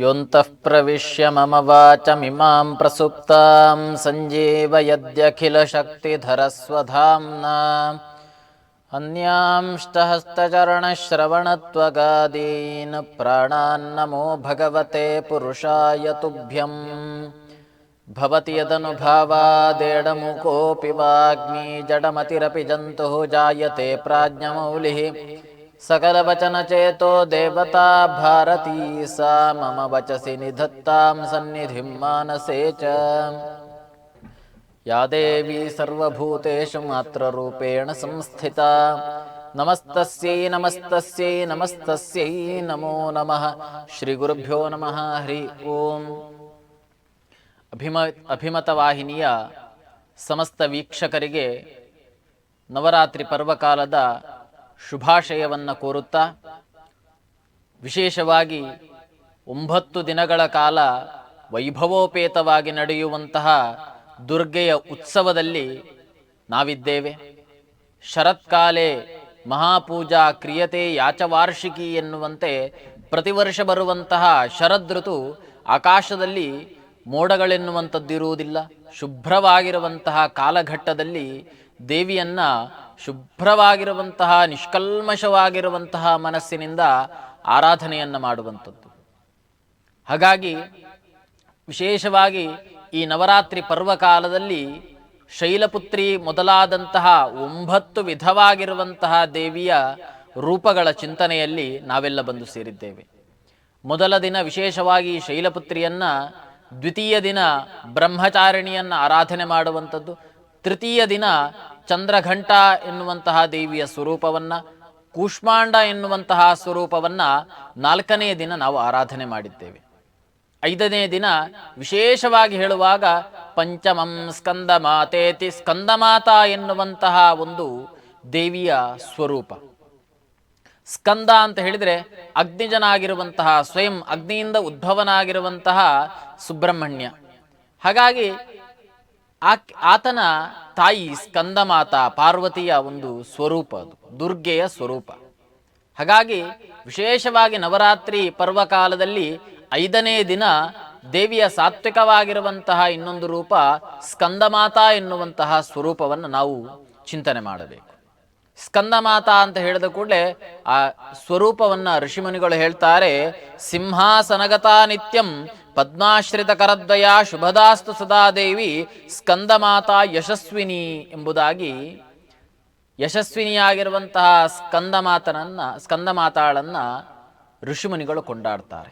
ಯೋಂತಃ ಪ್ರವಿಶ್ಯ ಮಮ ವಾಚಮಿಮಾಂ ಪ್ರಸುಪ್ತಾಂ ಸಂಜೀವಯದ್ಯಖಿಲಶಕ್ತಿಧರಸ್ವಧಾಮ್ನಾ ಅನ್ಯಾಂಷ್ಟಹಸ್ತಚರಣಶ್ರವಣತ್ವಗಾದೀನ್ ಪ್ರಾಣಾನ್ನಮೋ ಭಗವತೆ ಪುರುಷಾಯ ತುಭ್ಯಂ. ಭವತಿ ಯದನುಭಾವಾದೇಡಮುಕೋऽಪಿ ವಾಗ್ಮಿ ಜಡಮತಿರಪಿ ಜಂತುಃ ಜಾಯತೆ ಪ್ರಾಜ್ಞಮೌಲಿಃ. ಸಕಲವಚನಚೇತೋ ದೇವತಾ ಭಾರತೀ ಸಾ ಮಮ ವಚಸಿ ನಿಧತ್ತಾಂ ಸನ್ನಿಧಿಂ ಮಾನಸೇ ಚ. ಯಾ ದೇವಿ ಸರ್ವಭೂತೇಷು ಮಾತ್ರರೂಪೇಣ ಸಂಸ್ಥಿತಾ ನಮಸ್ತಸ್ಯೈ ನಮಸ್ತಸ್ಯೈ ನಮಸ್ತಸ್ಯೈ ನಮೋ ನಮಃ. ಶ್ರೀ ಗುರುಭ್ಯೋ ನಮಃ. ಹರಿ ಓಂ. ಅಭಿಮತ ವಾಹಿನಿಯ ಸಮಸ್ತ ವೀಕ್ಷಕರಿಗೆ ನವರಾತ್ರಿ ಪರ್ವಕಾಲದ ಶುಭಾಶಯವನ್ನು ಕೋರುತ್ತಾ, ವಿಶೇಷವಾಗಿ 9 ದಿನಗಳ ಕಾಲ ವೈಭವೋಪೇತವಾಗಿ ನಡೆಯುವಂತಹ ದುರ್ಗೆಯ ಉತ್ಸವದಲ್ಲಿ ನಾವಿದ್ದೇವೆ. ಶರತ್ಕಾಲೆ ಮಹಾಪೂಜಾ ಕ್ರಿಯತೆ ಯಾಚವಾರ್ಷಿಕಿ ಎನ್ನುವಂತೆ ಪ್ರತಿ ವರ್ಷ ಬರುವಂತಹ ಶರದೃತು ಆಕಾಶದಲ್ಲಿ ಮೋಡಗಳೆನ್ನುವಂಥದ್ದಿರುವುದಿಲ್ಲ. ಶುಭ್ರವಾಗಿರುವಂತಹ ಕಾಲಘಟ್ಟದಲ್ಲಿ ದೇವಿಯನ್ನ ಶುಭ್ರವಾಗಿರುವಂತಹ ನಿಷ್ಕಲ್ಮಶವಾಗಿರುವಂತಹ ಮನಸ್ಸಿನಿಂದ ಆರಾಧನೆಯನ್ನು ಮಾಡುವಂಥದ್ದು. ಹಾಗಾಗಿ ವಿಶೇಷವಾಗಿ ಈ ನವರಾತ್ರಿ ಪರ್ವಕಾಲದಲ್ಲಿ ಶೈಲಪುತ್ರಿ ಮೊದಲಾದಂತಹ 9 ವಿಧವಾಗಿರುವಂತಹ ದೇವಿಯ ರೂಪಗಳ ಚಿಂತನೆಯಲ್ಲಿ ನಾವೆಲ್ಲ ಬಂದು ಸೇರಿದ್ದೇವೆ. ಮೊದಲ ದಿನ ವಿಶೇಷವಾಗಿ ಶೈಲಪುತ್ರಿಯನ್ನ, ದ್ವಿತೀಯ ದಿನ ಬ್ರಹ್ಮಚಾರಿಣಿಯನ್ನು ಆರಾಧನೆ ಮಾಡುವಂಥದ್ದು, ತೃತೀಯ ದಿನ ಚಂದ್ರಘಂಟ ಎನ್ನುವಂತಹ ದೇವಿಯ ಸ್ವರೂಪವನ್ನು, ಕೂಷ್ಮಾಂಡ ಎನ್ನುವಂತಹ ಸ್ವರೂಪವನ್ನು 4ನೇ ದಿನ ನಾವು ಆರಾಧನೆ ಮಾಡಿದ್ದೇವೆ. 5ನೇ ದಿನ ವಿಶೇಷವಾಗಿ ಹೇಳುವಾಗ ಪಂಚಮಂ ಸ್ಕಂದಮಾತೇತಿ, ಸ್ಕಂದಮಾತಾ ಎನ್ನುವಂತಹ ಒಂದು ದೇವಿಯ ಸ್ವರೂಪ. ಸ್ಕಂದ ಅಂತ ಹೇಳಿದರೆ ಅಗ್ನಿಜನಾಗಿರುವಂತಹ, ಸ್ವಯಂ ಅಗ್ನಿಯಿಂದ ಉದ್ಭವನಾಗಿರುವಂತಹ ಸುಬ್ರಹ್ಮಣ್ಯ. ಹಾಗಾಗಿ ಆತನ ತಾಯಿ ಸ್ಕಂದಮಾತಾ ಪಾರ್ವತಿಯ ಒಂದು ಸ್ವರೂಪ, ಅದು ದುರ್ಗೆಯ ಸ್ವರೂಪ. ಹಾಗಾಗಿ ವಿಶೇಷವಾಗಿ ನವರಾತ್ರಿ ಪರ್ವಕಾಲದಲ್ಲಿ 5ನೇ ದಿನ ದೇವಿಯ ಸಾತ್ವಿಕವಾಗಿರುವಂತಹ ಇನ್ನೊಂದು ರೂಪ ಸ್ಕಂದಮಾತಾ ಎನ್ನುವಂತಹ ಸ್ವರೂಪವನ್ನು ನಾವು ಚಿಂತನೆ ಮಾಡಬೇಕು. ಸ್ಕಂದಮಾತಾ ಅಂತ ಹೇಳಿದ ಕೂಡಲೇ ಆ ಸ್ವರೂಪವನ್ನು ಋಷಿಮುನಿಗಳು ಹೇಳ್ತಾರೆ, ಸಿಂಹಾಸನಗತಾ ನಿತ್ಯಂ ಪದ್ಮಾಶ್ರಿತ ಕರದ್ವಯ ಶುಭದಾಸ್ತು ಸದಾ ದೇವಿ ಸ್ಕಂದಮಾತಾ ಯಶಸ್ವಿನಿ ಎಂಬುದಾಗಿ ಯಶಸ್ವಿನಿಯಾಗಿರುವಂತಹ ಸ್ಕಂದಮಾತಾಳನ್ನು ಋಷಿಮುನಿಗಳು ಕೊಂಡಾಡ್ತಾರೆ.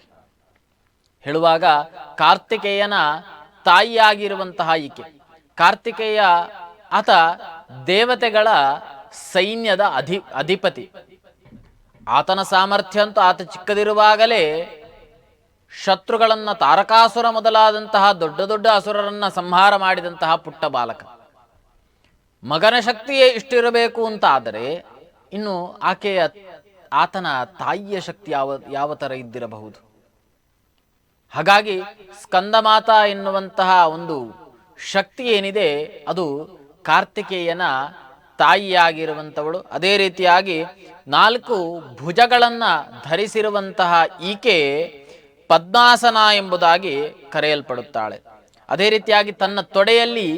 ಹೇಳುವಾಗ ಕಾರ್ತಿಕೇಯನ ತಾಯಿಯಾಗಿರುವಂತಹ ಈಕೆ, ಕಾರ್ತಿಕೇಯ ಆತ ದೇವತೆಗಳ ಸೈನ್ಯದ ಅಧಿಪತಿ. ಆತನ ಸಾಮರ್ಥ್ಯ ಅಂತೂ, ಆತ ಚಿಕ್ಕದಿರುವಾಗಲೇ ಶತ್ರುಗಳನ್ನು, ತಾರಕಾಸುರ ಮೊದಲಾದಂತಹ ದೊಡ್ಡ ದೊಡ್ಡ ಅಸುರರನ್ನು ಸಂಹಾರ ಮಾಡಿದಂತಹ ಪುಟ್ಟ ಬಾಲಕ. ಮಗನ ಶಕ್ತಿಯೇ ಇಷ್ಟಿರಬೇಕು ಅಂತ ಆದರೆ ಇನ್ನು ಆತನ ತಾಯಿಯ ಶಕ್ತಿ ಯಾವ ಥರ ಇದ್ದಿರಬಹುದು. ಹಾಗಾಗಿ ಸ್ಕಂದಮಾತಾ ಎನ್ನುವಂತಹ ಒಂದು ಶಕ್ತಿ ಏನಿದೆ ಅದು ಕಾರ್ತಿಕೇಯನ ತಾಯಿಯಾಗಿರುವಂಥವಳು. ಅದೇ ರೀತಿಯಾಗಿ 4 ಭುಜಗಳನ್ನು ಧರಿಸಿರುವಂತಹ ಈಕೆ ಪದ್ಮಾಸನ ಎಂಬುದಾಗಿ ಕರೆಯಲ್ಪಡುತ್ತಾಳೆ. ಅದೇ ರೀತಿಯಾಗಿ ತನ್ನ ತೊಡೆಯಲ್ಲಿ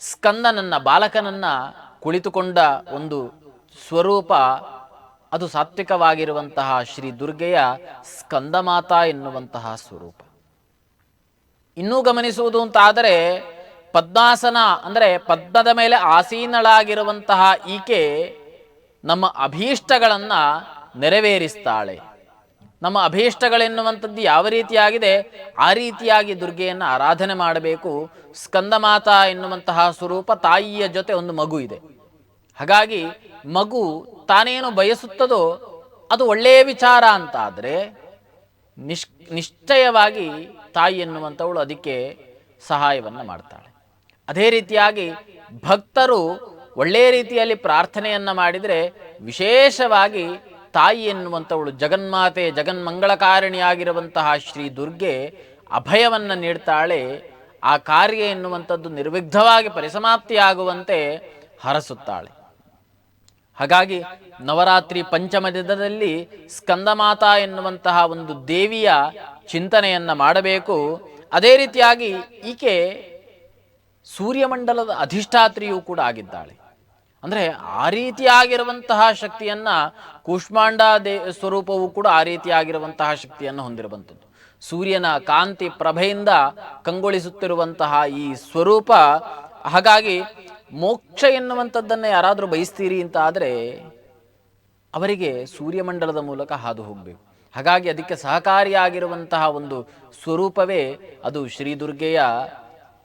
ಸ್ಕಂದನನ್ನ, ಬಾಲಕನನ್ನ ಕುಳಿತುಕೊಂಡ ಒಂದು ಸ್ವರೂಪ, ಅದು ಸಾತ್ವಿಕವಾಗಿರುವಂತಹ ಶ್ರೀ ದುರ್ಗೆಯ ಸ್ಕಂದಮಾತಾ ಎನ್ನುವಂತಹ ಸ್ವರೂಪ. ಇನ್ನೂ ಗಮನಿಸುವುದು ಅಂತಾದರೆ ಪದ್ಮಾಸನ ಅಂದರೆ ಪದ್ಮದ ಮೇಲೆ ಆಸೀನಳಾಗಿರುವಂತಹ ಈಕೆ ನಮ್ಮ ಅಭೀಷ್ಟಗಳನ್ನು ನೆರವೇರಿಸ್ತಾಳೆ. ನಮ್ಮ ಅಭೀಷ್ಟಗಳೆನ್ನುವಂಥದ್ದು ಯಾವ ರೀತಿಯಾಗಿದೆ ಆ ರೀತಿಯಾಗಿ ದುರ್ಗೆಯನ್ನು ಆರಾಧನೆ ಮಾಡಬೇಕು. ಸ್ಕಂದಮಾತಾ ಎನ್ನುವಂತಹ ಸ್ವರೂಪ, ತಾಯಿಯ ಜೊತೆ ಒಂದು ಮಗು ಇದೆ. ಹಾಗಾಗಿ ಮಗು ತಾನೇನು ಬಯಸುತ್ತದೋ ಅದು ಒಳ್ಳೆಯ ವಿಚಾರ ಅಂತ ಆದರೆ ನಿಶ್ಚಯವಾಗಿ ತಾಯಿ ಎನ್ನುವಂಥವಳು ಅದಕ್ಕೆ ಸಹಾಯವನ್ನು ಮಾಡ್ತಾಳೆ. ಅದೇ ರೀತಿಯಾಗಿ ಭಕ್ತರು ಒಳ್ಳೆಯ ರೀತಿಯಲ್ಲಿ ಪ್ರಾರ್ಥನೆಯನ್ನು ಮಾಡಿದರೆ ವಿಶೇಷವಾಗಿ ತಾಯಿ ಎನ್ನುವಂಥವಳು, ಜಗನ್ಮಾತೆ, ಜಗನ್ಮಂಗಳಕಾರಿಣಿಯಾಗಿರುವಂತಹ ಶ್ರೀ ದುರ್ಗೆ ಅಭಯವನ್ನು ನೀಡ್ತಾಳೆ. ಆ ಕಾರ್ಯ ಎನ್ನುವಂಥದ್ದು ನಿರ್ವಿಘ್ನವಾಗಿ ಪರಿಸಮಾಪ್ತಿಯಾಗುವಂತೆ ಹರಸುತ್ತಾಳೆ. ಹಾಗಾಗಿ ನವರಾತ್ರಿ ಪಂಚಮ ದಿನದಲ್ಲಿ ಸ್ಕಂದಮಾತಾ ಎನ್ನುವಂತಹ ಒಂದು ದೇವಿಯ ಚಿಂತನೆಯನ್ನ ಮಾಡಬೇಕು. ಅದೇ ರೀತಿಯಾಗಿ ಈಕೆ ಸೂರ್ಯಮಂಡಲದ ಅಧಿಷ್ಠಾತ್ರಿಯೂ ಕೂಡ ಆಗಿದ್ದಾಳೆ. ಅಂದರೆ ಆ ರೀತಿಯಾಗಿರುವಂತಹ ಶಕ್ತಿಯನ್ನ ಕೂಷ್ಮಾಂಡ ಸ್ವರೂಪವೂ ಕೂಡ ಆ ರೀತಿಯಾಗಿರುವಂತಹ ಶಕ್ತಿಯನ್ನು ಹೊಂದಿರುವಂಥದ್ದು. ಸೂರ್ಯನ ಕಾಂತಿ ಪ್ರಭೆಯಿಂದ ಕಂಗೊಳಿಸುತ್ತಿರುವಂತಹ ಈ ಸ್ವರೂಪ. ಹಾಗಾಗಿ ಮೋಕ್ಷ ಎನ್ನುವಂಥದ್ದನ್ನು ಯಾರಾದರೂ ಬಯಸ್ತೀರಿ ಅಂತ ಆದರೆ ಅವರಿಗೆ ಸೂರ್ಯಮಂಡಲದ ಮೂಲಕ ಹಾದು ಹೋಗಬೇಕು. ಹಾಗಾಗಿ ಅದಕ್ಕೆ ಸಹಕಾರಿಯಾಗಿರುವಂತಹ ಒಂದು ಸ್ವರೂಪವೇ ಅದು ಶ್ರೀ ದುರ್ಗೆಯ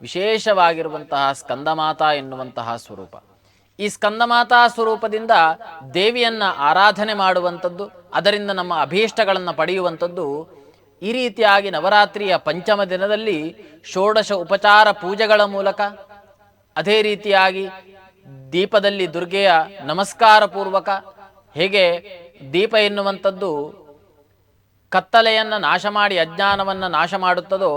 ವಿಶೇಷವಾಗಿರುವಂತಹ ಸ್ಕಂದಮಾತಾ ಎನ್ನುವಂತಹ ಸ್ವರೂಪ. ಈ ಸ್ಕಂದಮಾತಾ ಸ್ವರೂಪದಿಂದ ದೇವಿಯನ್ನ ಆರಾಧನೆ ಮಾಡುವಂಥದ್ದು, ಅದರಿಂದ ನಮ್ಮ ಅಭೀಷ್ಟಗಳನ್ನು ಪಡೆಯುವಂಥದ್ದು. ಈ ರೀತಿಯಾಗಿ ನವರಾತ್ರಿಯ ಪಂಚಮ ದಿನದಲ್ಲಿ ಷೋಡಶ ಉಪಚಾರ ಪೂಜೆಗಳ ಮೂಲಕ, ಅದೇ ರೀತಿಯಾಗಿ ದೀಪದಲ್ಲಿ ದುರ್ಗೆಯ ನಮಸ್ಕಾರ ಪೂರ್ವಕ, ಹೇಗೆ ದೀಪ ಎನ್ನುವಂಥದ್ದು ಕತ್ತಲೆಯನ್ನು ನಾಶ ಮಾಡಿ ಅಜ್ಞಾನವನ್ನು ನಾಶ ಮಾಡುತ್ತದೋ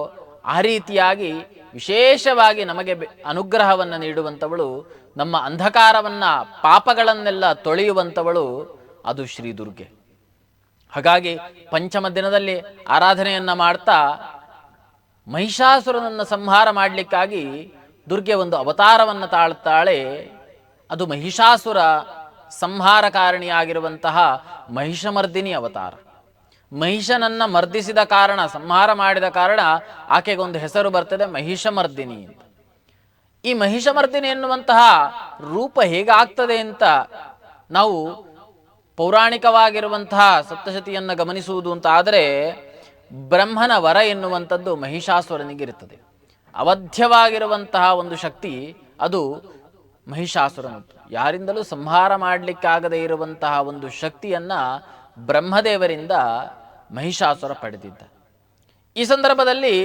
ಆ ರೀತಿಯಾಗಿ ವಿಶೇಷವಾಗಿ ನಮಗೆ ಅನುಗ್ರಹವನ್ನು ನೀಡುವಂಥವಳು, ನಮ್ಮ ಅಂಧಕಾರವನ್ನು ಪಾಪಗಳನ್ನೆಲ್ಲ ತೊಳೆಯುವಂಥವಳು ಅದು ಶ್ರೀ ದುರ್ಗೆ. ಹಾಗಾಗಿ ಪಂಚಮ ದಿನದಲ್ಲಿ ಆರಾಧನೆಯನ್ನು ಮಾಡ್ತಾ ಮಹಿಷಾಸುರನನ್ನು ಸಂಹಾರ ಮಾಡಲಿಕ್ಕಾಗಿ ದುರ್ಗೆ ಒಂದು ಅವತಾರವನ್ನು ತಾಳುತ್ತಾಳೆ. ಅದು ಮಹಿಷಾಸುರ ಸಂಹಾರಕಾರಣಿಯಾಗಿರುವಂತಹ ಮಹಿಷಮರ್ದಿನಿ ಅವತಾರ. ಮಹಿಷನನ್ನ ಮರ್ದಿಸಿದ ಕಾರಣ, ಸಂಹಾರ ಮಾಡಿದ ಕಾರಣ ಆಕೆಗೊಂದು ಹೆಸರು ಬರ್ತದೆ, ಮಹಿಷಮರ್ದಿನಿ ಅಂತ. ಈ ಮಹಿಷಮರ್ದಿನಿ ಎನ್ನುವಂತಹ ರೂಪ ಹೇಗಾಗ್ತದೆ ಅಂತ ನಾವು ಪೌರಾಣಿಕವಾಗಿರುವಂತಹ ಸಪ್ತಶತಿಯನ್ನು ಗಮನಿಸುವುದು ಅಂತ ಆದರೆ, ಬ್ರಹ್ಮನ ವರ ಎನ್ನುವಂಥದ್ದು ಮಹಿಷಾಸುರನಿಗಿರುತ್ತದೆ. ಅವಧ್ಯವಾಗಿರುವಂತಹ ಒಂದು ಶಕ್ತಿ ಅದು ಮಹಿಷಾಸುರನದ್ದು. ಯಾರಿಂದಲೂ ಸಂಹಾರ ಮಾಡಲಿಕ್ಕಾಗದೇ ಇರುವಂತಹ ಒಂದು ಶಕ್ತಿಯನ್ನ ಬ್ರಹ್ಮದೇವರಿಂದ ಮಹಿಷಾಸುರ ಪಡೆದಿದ್ದ. ಈ ಸಂದರ್ಭದಲ್ಲಿ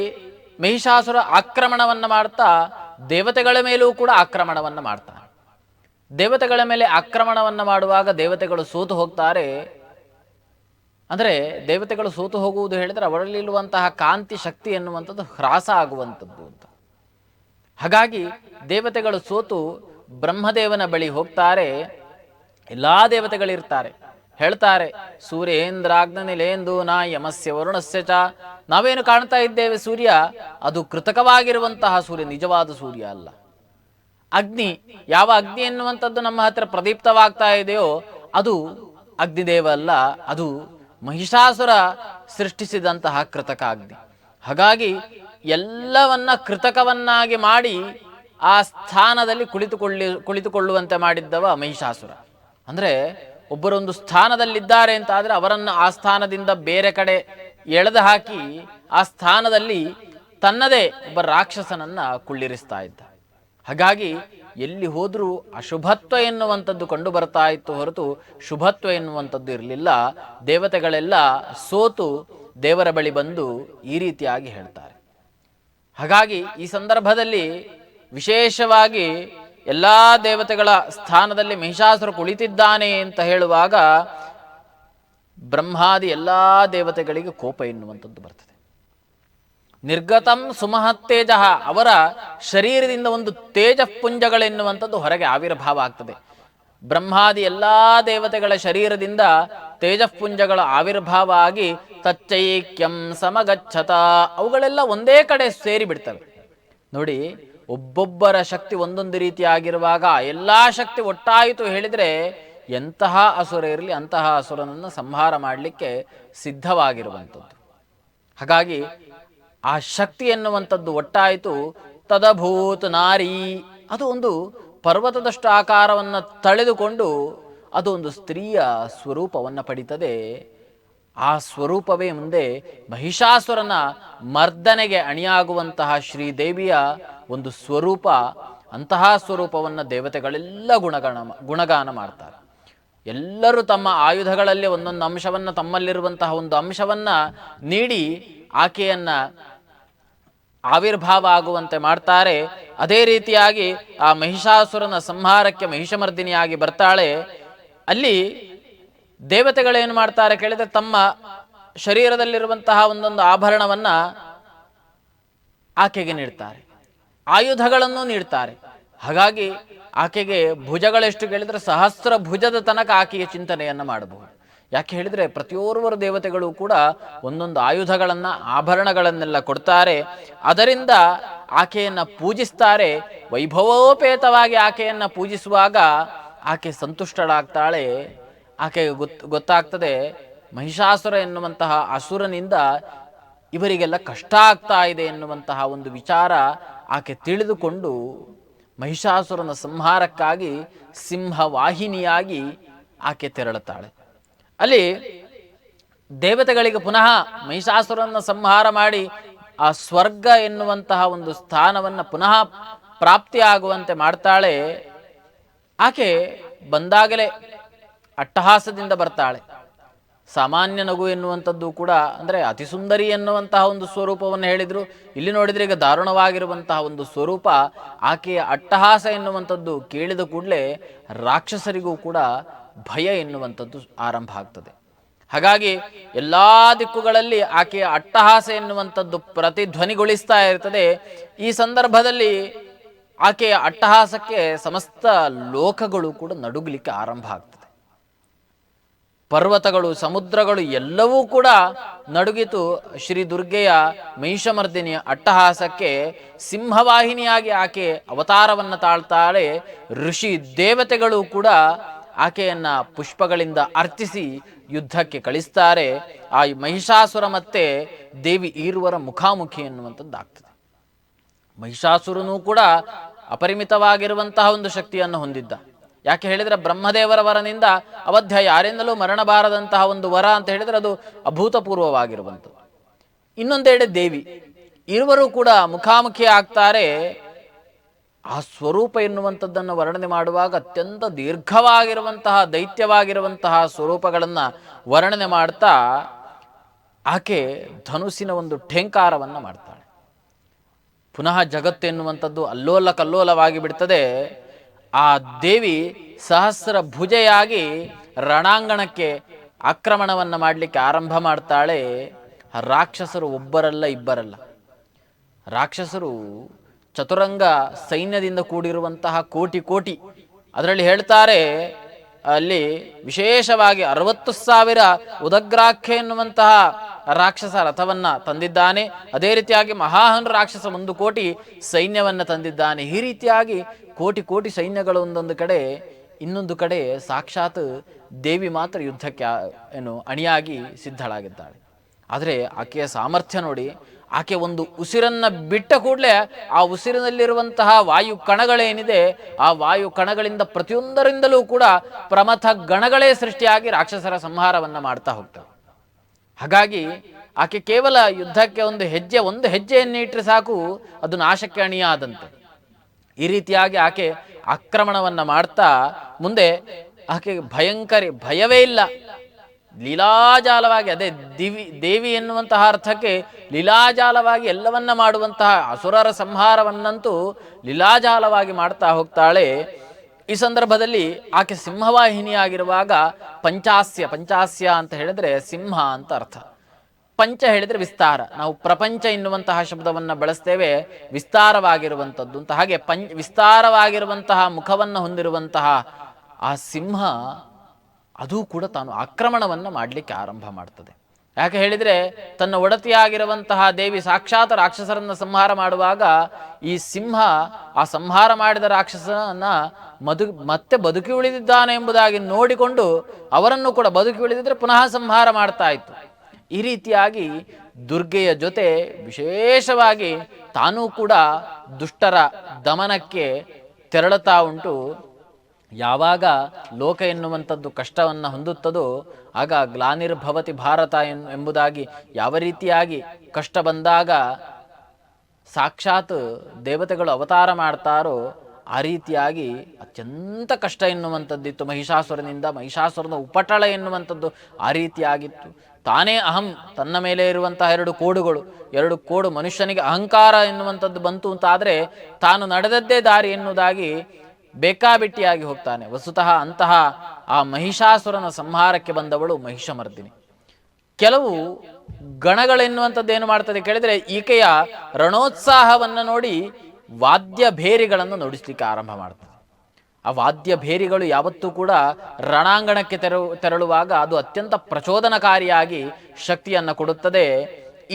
ಮಹಿಷಾಸುರ ಆಕ್ರಮಣವನ್ನು ಮಾಡ್ತಾ ದೇವತೆಗಳ ಮೇಲೂ ಕೂಡ ಆಕ್ರಮಣವನ್ನು ಮಾಡ್ತಾನೆ. ದೇವತೆಗಳ ಮೇಲೆ ಆಕ್ರಮಣವನ್ನು ಮಾಡುವಾಗ ದೇವತೆಗಳು ಸೋತು ಹೋಗ್ತಾರೆ. ಅಂದರೆ ದೇವತೆಗಳು ಸೋತು ಹೋಗುವುದು ಹೇಳಿದರೆ ಅವರಲ್ಲಿರುವಂತಹ ಕಾಂತಿ ಶಕ್ತಿ ಎನ್ನುವಂಥದ್ದು ಹ್ರಾಸ ಆಗುವಂಥದ್ದು ಅಂತ. ಹಾಗಾಗಿ ದೇವತೆಗಳು ಸೋತು ಬ್ರಹ್ಮದೇವನ ಬಳಿ ಹೋಗ್ತಾರೆ. ಎಲ್ಲ ದೇವತೆಗಳಿರ್ತಾರೆ, ಹೇಳ್ತಾರೆ, ಸೂರ್ಯೇಂದ್ರಾಗ್ನಿಲೇಂದು ನಾ ಯಮಸ್ಯ ವರುಣಸ್ಯ ಚ. ನಾವೇನು ಕಾಣ್ತಾ ಇದ್ದೇವೆ ಸೂರ್ಯ, ಅದು ಕೃತಕವಾಗಿರುವಂತಹ ಸೂರ್ಯ, ನಿಜವಾದ ಸೂರ್ಯ ಅಲ್ಲ. ಅಗ್ನಿ, ಯಾವ ಅಗ್ನಿ ಎನ್ನುವಂಥದ್ದು ನಮ್ಮ ಹತ್ರ ಪ್ರದೀಪ್ತವಾಗ್ತಾ ಇದೆಯೋ ಅದು ಅಗ್ನಿದೇವ ಅಲ್ಲ, ಅದು ಮಹಿಷಾಸುರ ಸೃಷ್ಟಿಸಿದಂತಹ ಕೃತಕ ಅಗ್ನಿ. ಎಲ್ಲವನ್ನ ಕೃತಕವನ್ನಾಗಿ ಮಾಡಿ ಆ ಸ್ಥಾನದಲ್ಲಿ ಕುಳಿತುಕೊಳ್ಳುವಂತೆ ಮಾಡಿದ್ದವ ಮಹಿಷಾಸುರ. ಅಂದರೆ ಒಬ್ಬರೊಂದು ಸ್ಥಾನದಲ್ಲಿದ್ದಾರೆ ಅಂತ ಆದರೆ ಅವರನ್ನು ಆ ಸ್ಥಾನದಿಂದ ಬೇರೆ ಕಡೆ ಎಳೆದು ಹಾಕಿ ಆ ಸ್ಥಾನದಲ್ಲಿ ತನ್ನದೇ ಒಬ್ಬ ರಾಕ್ಷಸನನ್ನ ಕುಳ್ಳಿರಿಸ್ತಾ ಇದ್ದ. ಹಾಗಾಗಿ ಎಲ್ಲಿ ಹೋದರೂ ಅಶುಭತ್ವ ಎನ್ನುವಂಥದ್ದು ಕಂಡು ಬರ್ತಾ ಇತ್ತು ಹೊರತು ಶುಭತ್ವ ಎನ್ನುವಂಥದ್ದು ಇರಲಿಲ್ಲ. ದೇವತೆಗಳೆಲ್ಲ ಸೋತು ದೇವರ ಬಳಿ ಬಂದು ಈ ರೀತಿಯಾಗಿ ಹೇಳ್ತಾರೆ. ಹಾಗಾಗಿ ಈ ಸಂದರ್ಭದಲ್ಲಿ ವಿಶೇಷವಾಗಿ ಎಲ್ಲ ದೇವತೆಗಳ ಸ್ಥಾನದಲ್ಲಿ ಮಹಿಷಾಸುರ ಕುಳಿತಿದ್ದಾನೆ ಅಂತ ಹೇಳುವಾಗ ಬ್ರಹ್ಮಾದಿ ಎಲ್ಲ ದೇವತೆಗಳಿಗೆ ಕೋಪ ಎನ್ನುವಂಥದ್ದು ಬರ್ತದೆ. ನಿರ್ಗತಂ ಸುಮಹತ್ತೇಜ, ಅವರ ಶರೀರದಿಂದ ಒಂದು ತೇಜಪುಂಜಗಳೆನ್ನುವಂಥದ್ದು ಹೊರಗೆ ಆವಿರ್ಭಾವ ಆಗ್ತದೆ. ಬ್ರಹ್ಮಾದಿ ಎಲ್ಲ ದೇವತೆಗಳ ಶರೀರದಿಂದ ತೇಜಪುಂಜಗಳ ಆವಿರ್ಭಾವ ಆಗಿ ತಚ್ಚೈಕ್ಯಂ ಸಮಗಚ್ಚತ, ಅವುಗಳೆಲ್ಲ ಒಂದೇ ಕಡೆ ಸೇರಿ ಬಿಡ್ತವೆ. ನೋಡಿ, ಒಬ್ಬೊಬ್ಬರ ಶಕ್ತಿ ಒಂದೊಂದು ರೀತಿಯಾಗಿರುವಾಗ ಎಲ್ಲ ಶಕ್ತಿ ಒಟ್ಟಾಯಿತು ಹೇಳಿದರೆ ಎಂತಹ ಅಸುರ ಇರಲಿ ಅಂತಹ ಅಸುರನನ್ನು ಸಂಹಾರ ಮಾಡಲಿಕ್ಕೆ ಸಿದ್ಧವಾಗಿರುವಂಥದ್ದು. ಹಾಗಾಗಿ ಆ ಶಕ್ತಿ ಎನ್ನುವಂಥದ್ದು ಒಟ್ಟಾಯಿತು. ತದಭೂತ್ ನಾರಿ, ಅದು ಒಂದು ಪರ್ವತದಷ್ಟು ಆಕಾರವನ್ನು ತಳೆದುಕೊಂಡು ಅದು ಒಂದು ಸ್ತ್ರೀಯ ಸ್ವರೂಪವನ್ನು ಪಡೀತದೆ. ಆ ಸ್ವರೂಪವೇ ಮುಂದೆ ಮಹಿಷಾಸುರನ ಮರ್ದನೆಗೆ ಅಣಿಯಾಗುವಂತಹ ಶ್ರೀದೇವಿಯ ಒಂದು ಸ್ವರೂಪ. ಅಂತಹ ಸ್ವರೂಪವನ್ನು ದೇವತೆಗಳೆಲ್ಲ ಗುಣಗಾನ ಮಾಡ್ತಾರೆ. ಎಲ್ಲರೂ ತಮ್ಮ ಆಯುಧಗಳಲ್ಲಿ ಒಂದೊಂದು ಅಂಶವನ್ನು, ತಮ್ಮಲ್ಲಿರುವಂತಹ ಒಂದು ಅಂಶವನ್ನು ನೀಡಿ ಆಕೆಯನ್ನ ಆವಿರ್ಭಾವ ಆಗುವಂತೆ ಮಾಡ್ತಾರೆ. ಅದೇ ರೀತಿಯಾಗಿ ಆ ಮಹಿಷಾಸುರನ ಸಂಹಾರಕ್ಕೆ ಮಹಿಷಮರ್ದಿನಿಯಾಗಿ ಬರ್ತಾಳೆ. ಅಲ್ಲಿ ದೇವತೆಗಳೇನು ಮಾಡ್ತಾರೆ ಕೇಳಿದ್ರೆ ತಮ್ಮ ಶರೀರದಲ್ಲಿರುವಂತಹ ಒಂದೊಂದು ಆಭರಣವನ್ನ ಆಕೆಗೆ ನೀಡ್ತಾರೆ, ಆಯುಧಗಳನ್ನು ನೀಡ್ತಾರೆ. ಹಾಗಾಗಿ ಆಕೆಗೆ ಭುಜಗಳೆಷ್ಟು ಕೇಳಿದರೆ ಸಹಸ್ರ ಭುಜದ ತನಕ ಆಕೆಯ ಚಿಂತನೆಯನ್ನು ಮಾಡಬಹುದು. ಯಾಕೆ ಹೇಳಿದರೆ ಪ್ರತಿಯೋರ್ವರು ದೇವತೆಗಳು ಕೂಡ ಒಂದೊಂದು ಆಯುಧಗಳನ್ನು ಆಭರಣಗಳನ್ನೆಲ್ಲ ಕೊಡ್ತಾರೆ, ಅದರಿಂದ ಆಕೆಯನ್ನು ಪೂಜಿಸ್ತಾರೆ. ವೈಭವೋಪೇತವಾಗಿ ಆಕೆಯನ್ನು ಪೂಜಿಸುವಾಗ ಆಕೆ ಸಂತುಷ್ಟಳಾಗ್ತಾಳೆ. ಆಕೆಗೆ ಗೊತ್ತಾಗ್ತದೆ ಮಹಿಷಾಸುರ ಎನ್ನುವಂತಹ ಅಸುರನಿಂದ ಇವರಿಗೆಲ್ಲ ಕಷ್ಟ ಆಗ್ತಾ ಇದೆ ಎನ್ನುವಂತಹ ಒಂದು ವಿಚಾರ ಆಕೆ ತಿಳಿದುಕೊಂಡು ಮಹಿಷಾಸುರನ ಸಂಹಾರಕ್ಕಾಗಿ ಸಿಂಹವಾಹಿನಿಯಾಗಿ ಆಕೆ ತೆರಳುತ್ತಾಳೆ. ಅಲ್ಲಿ ದೇವತೆಗಳಿಗೆ ಪುನಃ ಮಹಿಷಾಸುರನ ಸಂಹಾರ ಮಾಡಿ ಆ ಸ್ವರ್ಗ ಎನ್ನುವಂತಹ ಒಂದು ಸ್ಥಾನವನ್ನು ಪುನಃ ಪ್ರಾಪ್ತಿಯಾಗುವಂತೆ ಮಾಡ್ತಾಳೆ. ಆಕೆ ಬಂದಾಗಲೇ ಅಟ್ಟಹಾಸದಿಂದ ಬರ್ತಾಳೆ. ಸಾಮಾನ್ಯ ನಗು ಎನ್ನುವಂಥದ್ದು ಕೂಡ ಅಂದರೆ ಅತಿ ಸುಂದರಿ ಎನ್ನುವಂತಹ ಒಂದು ಸ್ವರೂಪವನ್ನು ಹೇಳಿದರು. ಇಲ್ಲಿ ನೋಡಿದರೆ ಈಗ ದಾರುಣವಾಗಿರುವಂತಹ ಒಂದು ಸ್ವರೂಪ. ಆಕೆಯ ಅಟ್ಟಹಾಸ ಎನ್ನುವಂಥದ್ದು ಕೇಳಿದ ಕೂಡಲೇ ರಾಕ್ಷಸರಿಗೂ ಕೂಡ ಭಯ ಎನ್ನುವಂಥದ್ದು ಆರಂಭ ಆಗ್ತದೆ. ಹಾಗಾಗಿ ಎಲ್ಲ ದಿಕ್ಕುಗಳಲ್ಲಿ ಆಕೆಯ ಅಟ್ಟಹಾಸ ಎನ್ನುವಂಥದ್ದು ಪ್ರತಿಧ್ವನಿಗೊಳಿಸ್ತಾ ಇರ್ತದೆ. ಈ ಸಂದರ್ಭದಲ್ಲಿ ಆಕೆಯ ಅಟ್ಟಹಾಸಕ್ಕೆ ಸಮಸ್ತ ಲೋಕಗಳು ಕೂಡ ನಡುಗಲಿಕ್ಕೆ ಆರಂಭ ಆಗ್ತದೆ. ಪರ್ವತಗಳು, ಸಮುದ್ರಗಳು ಎಲ್ಲವೂ ಕೂಡ ನಡುಗಿತು ಶ್ರೀ ದುರ್ಗೆಯ ಮಹಿಷಮರ್ದಿನಿಯ ಅಟ್ಟಹಾಸಕ್ಕೆ. ಸಿಂಹವಾಹಿನಿಯಾಗಿ ಆಕೆ ಅವತಾರವನ್ನು ತಾಳ್ತಾಳೆ. ಋಷಿ ದೇವತೆಗಳು ಕೂಡ ಆಕೆಯನ್ನ ಪುಷ್ಪಗಳಿಂದ ಅರ್ಚಿಸಿ ಯುದ್ಧಕ್ಕೆ ಕಳಿಸ್ತಾರೆ. ಆ ಮಹಿಷಾಸುರ ಮತ್ತೆ ದೇವಿ ಈರುವರ ಮುಖಾಮುಖಿ ಎನ್ನುವಂಥದ್ದಾಗ್ತದೆ. ಮಹಿಷಾಸುರನೂ ಕೂಡ ಅಪರಿಮಿತವಾಗಿರುವಂತಹ ಒಂದು ಶಕ್ತಿಯನ್ನು ಹೊಂದಿದ್ದ. ಯಾಕೆ ಹೇಳಿದರೆ ಬ್ರಹ್ಮದೇವರ ವರನಿಂದ ಅವಧ್ಯ ಯಾರಿಂದಲೂ ಮರಣಬಾರದಂತಹ ಒಂದು ವರ ಅಂತ ಹೇಳಿದರೆ ಅದು ಅಭೂತಪೂರ್ವವಾಗಿರುವಂಥದ್ದು. ಇನ್ನೊಂದೆಡೆ ದೇವಿ ಇರುವರು ಕೂಡ ಮುಖಾಮುಖಿ ಆಗ್ತಾರೆ. ಆ ಸ್ವರೂಪ ಎನ್ನುವಂಥದ್ದನ್ನು ವರ್ಣನೆ ಮಾಡುವಾಗ ಅತ್ಯಂತ ದೀರ್ಘವಾಗಿರುವಂತಹ ದೈತ್ಯವಾಗಿರುವಂತಹ ಸ್ವರೂಪಗಳನ್ನು ವರ್ಣನೆ ಮಾಡ್ತಾ ಆಕೆ ಧನುಸಿನ ಒಂದು ಠೇಂಕಾರವನ್ನು ಮಾಡ್ತಾಳೆ. ಪುನಃ ಜಗತ್ತೆನ್ನುವಂಥದ್ದು ಅಲ್ಲೋಲ ಕಲ್ಲೋಲವಾಗಿ ಬಿಡ್ತದೆ. ಆ ದೇವಿ ಸಹಸ್ರ ಭುಜೆಯಾಗಿ ರಣಾಂಗಣಕ್ಕೆ ಆಕ್ರಮಣವನ್ನು ಮಾಡಲಿಕ್ಕೆ ಆರಂಭ ಮಾಡ್ತಾಳೆ. ರಾಕ್ಷಸರು ಒಬ್ಬರಲ್ಲ ಇಬ್ಬರಲ್ಲ, ರಾಕ್ಷಸರು ಚತುರಂಗ ಸೈನ್ಯದಿಂದ ಕೂಡಿರುವಂತಹ ಕೋಟಿ ಕೋಟಿ. ಅದರಲ್ಲಿ ಹೇಳ್ತಾರೆ ಅಲ್ಲಿ ವಿಶೇಷವಾಗಿ 60,000 ಉದಗ್ರಾಖ್ಯ ಎನ್ನುವಂತಹ ರಾಕ್ಷಸ ರಥವನ್ನ ತಂದಿದ್ದಾನೆ. ಅದೇ ರೀತಿಯಾಗಿ ಮಹಾಹನ್ ರಾಕ್ಷಸ 1 ಕೋಟಿ ಸೈನ್ಯವನ್ನು ತಂದಿದ್ದಾನೆ. ಈ ರೀತಿಯಾಗಿ ಕೋಟಿ ಕೋಟಿ ಸೈನ್ಯಗಳು ಒಂದೊಂದು ಕಡೆ, ಇನ್ನೊಂದು ಕಡೆ ಸಾಕ್ಷಾತ್ ದೇವಿ ಮಾತ್ರ ಯುದ್ಧಕ್ಕೆ ಅಣಿಯಾಗಿ ಸಿದ್ಧಳಾಗಿದ್ದಾಳೆ. ಆದರೆ ಆಕೆಯ ಸಾಮರ್ಥ್ಯ ನೋಡಿ. ಆಕೆ ಒಂದು ಉಸಿರನ್ನ ಬಿಟ್ಟ ಕೂಡಲೇ ಆ ಉಸಿರಿನಲ್ಲಿರುವಂತಹ ವಾಯು ಕಣಗಳೇನಿದೆ ಆ ವಾಯು ಕಣಗಳಿಂದ ಪ್ರತಿಯೊಂದರಿಂದಲೂ ಕೂಡ ಪ್ರಮಥ ಗಣಗಳೇ ಸೃಷ್ಟಿಯಾಗಿ ರಾಕ್ಷಸರ ಸಂಹಾರವನ್ನು ಮಾಡ್ತಾ ಹೋಗ್ತವೆ. ಹಾಗಾಗಿ ಆಕೆ ಕೇವಲ ಯುದ್ಧಕ್ಕೆ ಒಂದು ಹೆಜ್ಜೆಯನ್ನು ಇಟ್ಟರೆ ಸಾಕು, ಅದು ನಾಶಕ್ಕೆ ಅಣಿಯಾದಂತೆ. ಈ ರೀತಿಯಾಗಿ ಆಕೆ ಆಕ್ರಮಣವನ್ನು ಮಾಡ್ತಾ ಮುಂದೆ ಆಕೆಗೆ ಭಯವೇ ಇಲ್ಲ. ಲೀಲಾಜಾಲವಾಗಿ, ಅದೇ ದೇವಿ ಎನ್ನುವಂತಹ ಅರ್ಥಕ್ಕೆ ಲೀಲಾಜಾಲವಾಗಿ ಎಲ್ಲವನ್ನ ಮಾಡುವಂತಹ ಅಸುರರ ಸಂಹಾರವನ್ನಂತೂ ಲೀಲಾಜಾಲವಾಗಿ ಮಾಡ್ತಾ ಹೋಗ್ತಾಳೆ. ಈ ಸಂದರ್ಭದಲ್ಲಿ ಆಕೆ ಸಿಂಹವಾಹಿನಿಯಾಗಿರುವಾಗ ಪಂಚಾಸ್ಯ ಅಂತ ಹೇಳಿದ್ರೆ ಸಿಂಹ ಅಂತ ಅರ್ಥ. ಪಂಚ ಹೇಳಿದರೆ ವಿಸ್ತಾರ. ನಾವು ಪ್ರಪಂಚ ಎನ್ನುವಂತಹ ಶಬ್ದವನ್ನು ಬಳಸ್ತೇವೆ, ವಿಸ್ತಾರವಾಗಿರುವಂಥದ್ದು ಅಂತ. ಹಾಗೆ ವಿಸ್ತಾರವಾಗಿರುವಂತಹ ಮುಖವನ್ನು ಹೊಂದಿರುವಂತಹ ಆ ಸಿಂಹ ಅದು ಕೂಡ ತಾನು ಆಕ್ರಮಣವನ್ನು ಮಾಡಲಿಕ್ಕೆ ಆರಂಭ ಮಾಡ್ತದೆ. ಯಾಕೆ ಹೇಳಿದರೆ ತನ್ನ ಒಡತಿಯಾಗಿರುವಂತಹ ದೇವಿ ಸಾಕ್ಷಾತ್ ರಾಕ್ಷಸರನ್ನು ಸಂಹಾರ ಮಾಡುವಾಗ ಈ ಸಿಂಹ ಆ ಸಂಹಾರ ಮಾಡಿದ ರಾಕ್ಷಸನ ಮತ್ತೆ ಬದುಕಿ ಉಳಿದಿದ್ದಾನೆ ಎಂಬುದಾಗಿ ನೋಡಿಕೊಂಡು ಅವರನ್ನು ಕೂಡ ಬದುಕಿ ಉಳಿದಿದ್ರೆ ಪುನಃ ಸಂಹಾರ ಮಾಡ್ತಾ ಇತ್ತು. ಈ ರೀತಿಯಾಗಿ ದುರ್ಗೆಯ ಜೊತೆ ವಿಶೇಷವಾಗಿ ತಾನೂ ಕೂಡ ದುಷ್ಟರ ದಮನಕ್ಕೆ ತೆರಳುತ್ತಾ ಉಂಟು. ಯಾವಾಗ ಲೋಕ ಎನ್ನುವಂಥದ್ದು ಕಷ್ಟವನ್ನು ಹೊಂದುತ್ತದೋ ಆಗ ಗ್ಲಾನಿರ್ಭವತಿ ಭಾರತ ಎಂಬುದಾಗಿ ಯಾವ ರೀತಿಯಾಗಿ ಕಷ್ಟ ಬಂದಾಗ ಸಾಕ್ಷಾತ್ ದೇವತೆಗಳು ಅವತಾರ ಮಾಡ್ತಾರೋ ಆ ರೀತಿಯಾಗಿ ಅತ್ಯಂತ ಕಷ್ಟ ಎನ್ನುವಂಥದ್ದಿತ್ತು ಮಹಿಷಾಸುರನಿಂದ. ಮಹಿಷಾಸುರನ ಉಪಟಳ ಎನ್ನುವಂಥದ್ದು ಆ ರೀತಿಯಾಗಿತ್ತು. ತಾನೇ ಅಹಂ, ತನ್ನ ಮೇಲೆ ಇರುವಂತಹ 2 ಕೋಡು ಮನುಷ್ಯನಿಗೆ ಅಹಂಕಾರ ಎನ್ನುವಂಥದ್ದು ಬಂತು ಅಂತಾದರೆ ತಾನು ನಡೆದದ್ದೇ ದಾರಿ ಎನ್ನುವುದಾಗಿ ಬೇಕಾಬಿಟ್ಟಿಯಾಗಿ ಹೋಗ್ತಾನೆ. ವಸ್ತುತಃ ಅಂತಹ ಆ ಮಹಿಷಾಸುರನ ಸಂಹಾರಕ್ಕೆ ಬಂದವಳು ಮಹಿಷಮರ್ದಿನಿ. ಕೆಲವು ಗಣಗಳೆನ್ನುವಂಥದ್ದು ಏನು ಮಾಡ್ತದೆ ಕೇಳಿದರೆ ಈಕೆಯ ರಣೋತ್ಸಾಹವನ್ನು ನೋಡಿ ವಾದ್ಯ ಭೇರಿಗಳನ್ನು ನುಡಿಸ್ಲಿಕ್ಕೆ ಆರಂಭ ಮಾಡ್ತದೆ. ಆ ವಾದ್ಯ ಭೇರಿಗಳು ಯಾವತ್ತೂ ಕೂಡ ರಣಾಂಗಣಕ್ಕೆ ತೆರಳುವಾಗ ಅದು ಅತ್ಯಂತ ಪ್ರಚೋದನಕಾರಿಯಾಗಿ ಶಕ್ತಿಯನ್ನು ಕೊಡುತ್ತದೆ.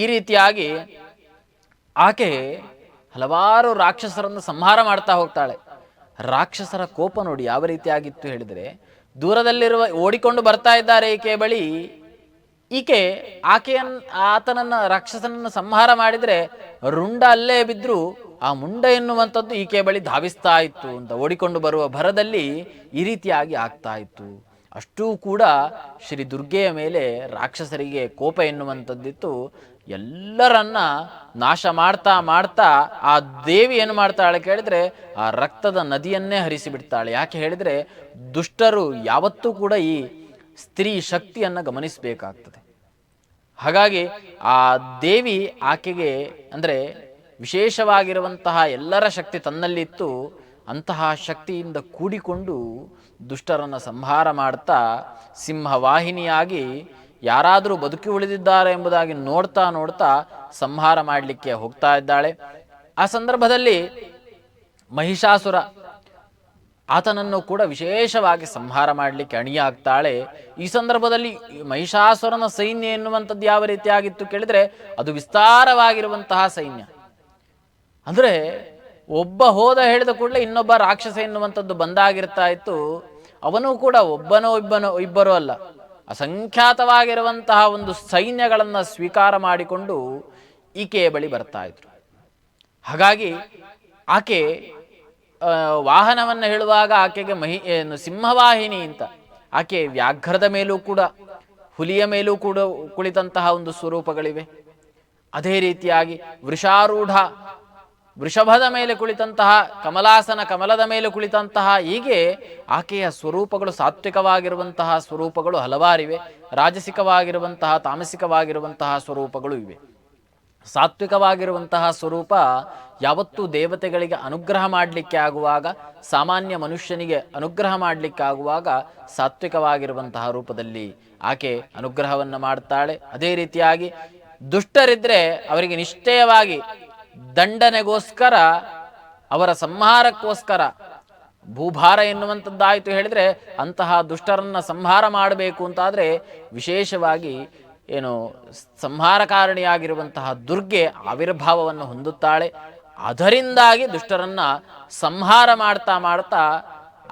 ಈ ರೀತಿಯಾಗಿ ಆಕೆ ಹಲವಾರು ರಾಕ್ಷಸರನ್ನು ಸಂಹಾರ ಮಾಡ್ತಾ ಹೋಗ್ತಾಳೆ. ರಾಕ್ಷಸರ ಕೋಪ ನೋಡಿ ಯಾವ ರೀತಿಯಾಗಿತ್ತು ಹೇಳಿದರೆ, ದೂರದಲ್ಲಿರುವ ಓಡಿಕೊಂಡು ಬರ್ತಾ ಇದ್ದಾರೆ ಈಕೆ ಬಳಿ. ಈಕೆ ಆತನನ್ನ ರಾಕ್ಷಸನನ್ನು ಸಂಹಾರ ಮಾಡಿದರೆ ರುಂಡ ಅಲ್ಲೇ ಬಿದ್ದರೂ ಆ ಮುಂಡ ಎನ್ನುವಂಥದ್ದು ಈಕೆ ಬಳಿ ಧಾವಿಸ್ತಾ ಇತ್ತು ಅಂತ ಓಡಿಕೊಂಡು ಬರುವ ಭರದಲ್ಲಿ ಈ ರೀತಿಯಾಗಿ ಆಗ್ತಾ ಇತ್ತು. ಅಷ್ಟೂ ಕೂಡ ಶ್ರೀ ದುರ್ಗೆಯ ಮೇಲೆ ರಾಕ್ಷಸರಿಗೆ ಕೋಪ ಎನ್ನುವಂಥದ್ದಿತ್ತು. ಎಲ್ಲರನ್ನ ನಾಶ ಮಾಡ್ತಾ ಮಾಡ್ತಾ ಆ ದೇವಿ ಏನು ಮಾಡ್ತಾಳೆ ಕೇಳಿದ್ರೆ, ಆ ರಕ್ತದ ನದಿಯನ್ನೇ ಹರಿಸಿಬಿಡ್ತಾಳೆ. ಯಾಕೆ ಹೇಳಿದರೆ, ದುಷ್ಟರು ಯಾವತ್ತೂ ಕೂಡ ಈ ಸ್ತ್ರೀ ಶಕ್ತಿಯನ್ನು ಗಮನಿಸಬೇಕಾಗ್ತದೆ. ಹಾಗಾಗಿ ಆ ದೇವಿ ಆಕೆಗೆ ಅಂದರೆ ವಿಶೇಷವಾಗಿರುವಂತಹ ಎಲ್ಲರ ಶಕ್ತಿ ತನ್ನಲ್ಲಿತ್ತು. ಅಂತಹ ಶಕ್ತಿಯಿಂದ ಕೂಡಿಕೊಂಡು ದುಷ್ಟರನ್ನು ಸಂಹಾರ ಮಾಡ್ತಾ ಸಿಂಹವಾಹಿನಿಯಾಗಿ ಯಾರಾದರೂ ಬದುಕಿ ಉಳಿದಿದ್ದಾರೆ ಎಂಬುದಾಗಿ ನೋಡ್ತಾ ನೋಡ್ತಾ ಸಂಹಾರ ಮಾಡಲಿಕ್ಕೆ ಹೋಗ್ತಾ ಇದ್ದಾಳೆ. ಆ ಸಂದರ್ಭದಲ್ಲಿ ಮಹಿಷಾಸುರ ಆತನನ್ನು ಕೂಡ ವಿಶೇಷವಾಗಿ ಸಂಹಾರ ಮಾಡಲಿಕ್ಕೆ ಅಣಿಯಾಗ್ತಾಳೆ. ಈ ಸಂದರ್ಭದಲ್ಲಿ ಮಹಿಷಾಸುರನ ಸೈನ್ಯ ಎನ್ನುವಂಥದ್ದು ಯಾವ ರೀತಿಯಾಗಿತ್ತು ಕೇಳಿದರೆ, ಅದು ವಿಸ್ತಾರವಾಗಿರುವಂತಹ ಸೈನ್ಯ. ಅಂದರೆ ಒಬ್ಬ ಹೋದ ಹೇಳಿದ ಕೂಡಲೇ ಇನ್ನೊಬ್ಬ ರಾಕ್ಷಸ ಎನ್ನುವಂಥದ್ದು ಬಂದಾಗಿರ್ತಾ ಇತ್ತು. ಅವನು ಕೂಡ ಇಬ್ಬರೋ ಅಲ್ಲ, ಅಸಂಖ್ಯಾತವಾಗಿರುವಂತಹ ಒಂದು ಸೈನ್ಯಗಳನ್ನು ಸ್ವೀಕಾರ ಮಾಡಿಕೊಂಡು ಈಕೆಯ ಬಳಿ ಬರ್ತಾ ಇದ್ರು. ಹಾಗಾಗಿ ಆಕೆ ವಾಹನವನ್ನು ಹೇಳುವಾಗ ಆಕೆಗೆ ಸಿಂಹವಾಹಿನಿ ಅಂತ, ಆಕೆ ವ್ಯಾಘ್ರದ ಮೇಲೂ ಕೂಡ ಹುಲಿಯ ಮೇಲೂ ಕೂಡ ಕುಳಿತಂತಹ ಒಂದು ಸ್ವರೂಪಗಳಿವೆ. ಅದೇ ರೀತಿಯಾಗಿ ವೃಷಭದ ಮೇಲೆ ಕುಳಿತಂತಹ, ಕಮಲದ ಮೇಲೆ ಕುಳಿತಂತಹ, ಹೀಗೆ ಆಕೆಯ ಸ್ವರೂಪಗಳು ಸಾತ್ವಿಕವಾಗಿರುವಂತಹ ಸ್ವರೂಪಗಳು ಹಲವಾರಿವೆ. ರಾಜಸಿಕವಾಗಿರುವಂತಹ, ತಾಮಸಿಕವಾಗಿರುವಂತಹ ಸ್ವರೂಪಗಳು ಇವೆ. ಸಾತ್ವಿಕವಾಗಿರುವಂತಹ ಸ್ವರೂಪ ಯಾವತ್ತೂ ದೇವತೆಗಳಿಗೆ ಅನುಗ್ರಹ ಮಾಡಲಿಕ್ಕೆ ಆಗುವಾಗ, ಸಾಮಾನ್ಯ ಮನುಷ್ಯನಿಗೆ ಅನುಗ್ರಹ ಮಾಡಲಿಕ್ಕೆ ಆಗುವಾಗ ಸಾತ್ವಿಕವಾಗಿರುವಂತಹ ರೂಪದಲ್ಲಿ ಆಕೆ ಅನುಗ್ರಹವನ್ನು ಮಾಡ್ತಾಳೆ. ಅದೇ ರೀತಿಯಾಗಿ ದುಷ್ಟರಿದ್ರೆ ಅವರಿಗೆ ನಿಶ್ಚಯವಾಗಿ ದಂಡನೆಗೋಸ್ಕರ, ಅವರ ಸಂಹಾರಕ್ಕೋಸ್ಕರ ಭೂಭಾರ ಎನ್ನುವಂಥದ್ದಾಯಿತು ಹೇಳಿದರೆ, ಅಂತಹ ದುಷ್ಟರನ್ನ ಸಂಹಾರ ಮಾಡಬೇಕು ಅಂತಾದರೆ ವಿಶೇಷವಾಗಿ ಸಂಹಾರಕಾರಣಿಯಾಗಿರುವಂತಹ ದುರ್ಗೆ ಆವಿರ್ಭಾವವನ್ನು ಹೊಂದುತ್ತಾಳೆ. ಅದರಿಂದಾಗಿ ದುಷ್ಟರನ್ನ ಸಂಹಾರ ಮಾಡ್ತಾ ಮಾಡ್ತಾ